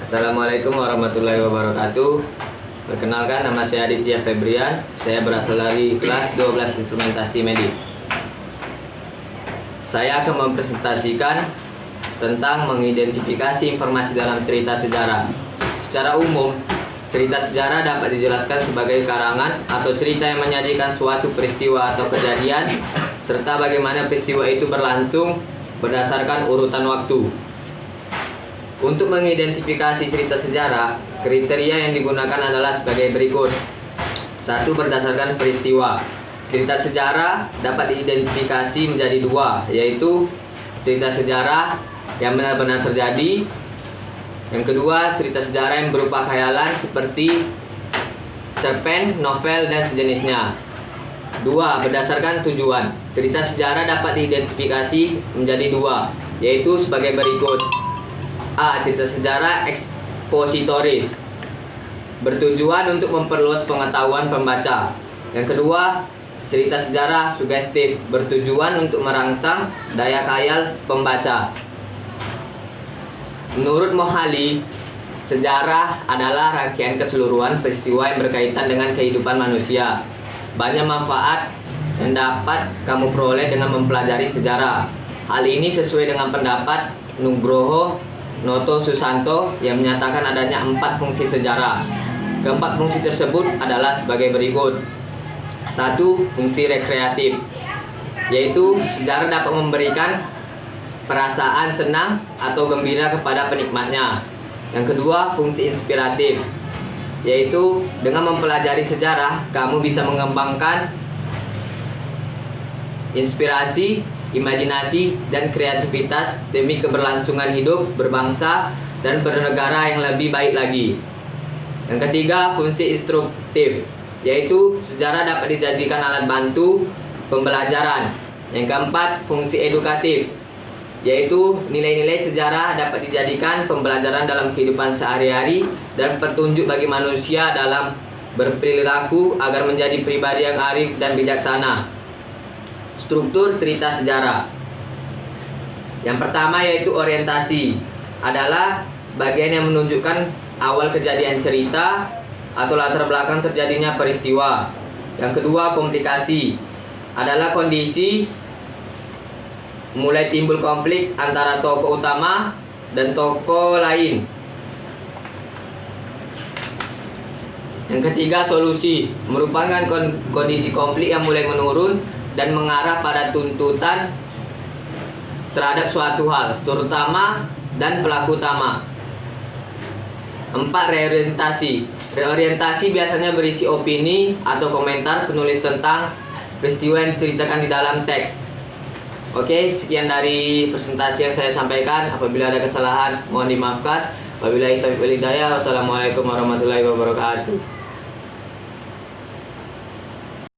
Assalamualaikum warahmatullahi wabarakatuh. Perkenalkan, nama saya Aditya Febrian. Saya berasal dari kelas 12 instrumentasi medik. Saya akan mempresentasikan tentang mengidentifikasi informasi dalam cerita sejarah. Secara umum, cerita sejarah dapat dijelaskan sebagai karangan atau cerita yang menyajikan suatu peristiwa atau kejadian, serta bagaimana peristiwa itu berlangsung berdasarkan urutan waktu. Untuk mengidentifikasi cerita sejarah, kriteria yang digunakan adalah sebagai berikut. 1. Berdasarkan peristiwa. Cerita sejarah dapat diidentifikasi menjadi dua, yaitu cerita sejarah yang benar-benar terjadi. Yang kedua, cerita sejarah yang berupa khayalan seperti cerpen, novel, dan sejenisnya. 2. Berdasarkan tujuan. Cerita sejarah dapat diidentifikasi menjadi dua, yaitu sebagai berikut. A. Cerita sejarah ekspositoris, bertujuan untuk memperluas pengetahuan pembaca. Yang kedua, cerita sejarah sugestif, bertujuan untuk merangsang daya khayal pembaca. Menurut Mohali, sejarah adalah rangkaian keseluruhan peristiwa yang berkaitan dengan kehidupan manusia. Banyak manfaat yang dapat kamu peroleh dengan mempelajari sejarah. Hal ini sesuai dengan pendapat Nugroho Noto Susanto yang menyatakan adanya 4 fungsi sejarah. Keempat fungsi tersebut adalah sebagai berikut. 1. Fungsi rekreatif, yaitu sejarah dapat memberikan perasaan senang atau gembira kepada penikmatnya. Yang kedua, fungsi inspiratif, yaitu dengan mempelajari sejarah kamu bisa mengembangkan inspirasi, imajinasi, dan kreativitas demi keberlangsungan hidup, berbangsa, dan bernegara yang lebih baik lagi. Yang ketiga, fungsi instruktif, yaitu sejarah dapat dijadikan alat bantu pembelajaran. Yang keempat, fungsi edukatif, yaitu nilai-nilai sejarah dapat dijadikan pembelajaran dalam kehidupan sehari-hari dan petunjuk bagi manusia dalam berperilaku agar menjadi pribadi yang arif dan bijaksana. Struktur cerita sejarah. Yang pertama yaitu orientasi, adalah bagian yang menunjukkan awal kejadian cerita atau latar belakang terjadinya peristiwa. Yang kedua, komplikasi, adalah kondisi mulai timbul konflik antara tokoh utama dan tokoh lain. Yang ketiga, solusi, merupakan kondisi konflik yang mulai menurun dan mengarah pada tuntutan terhadap suatu hal, terutama dan pelaku utama. 4. Reorientasi. Reorientasi biasanya berisi opini atau komentar penulis tentang peristiwa yang diceritakan di dalam teks. Oke, sekian dari presentasi yang saya sampaikan. Apabila ada kesalahan, mohon dimaafkan. Wabillahi taufiq wal hidayah. Wassalamualaikum warahmatullahi wabarakatuh.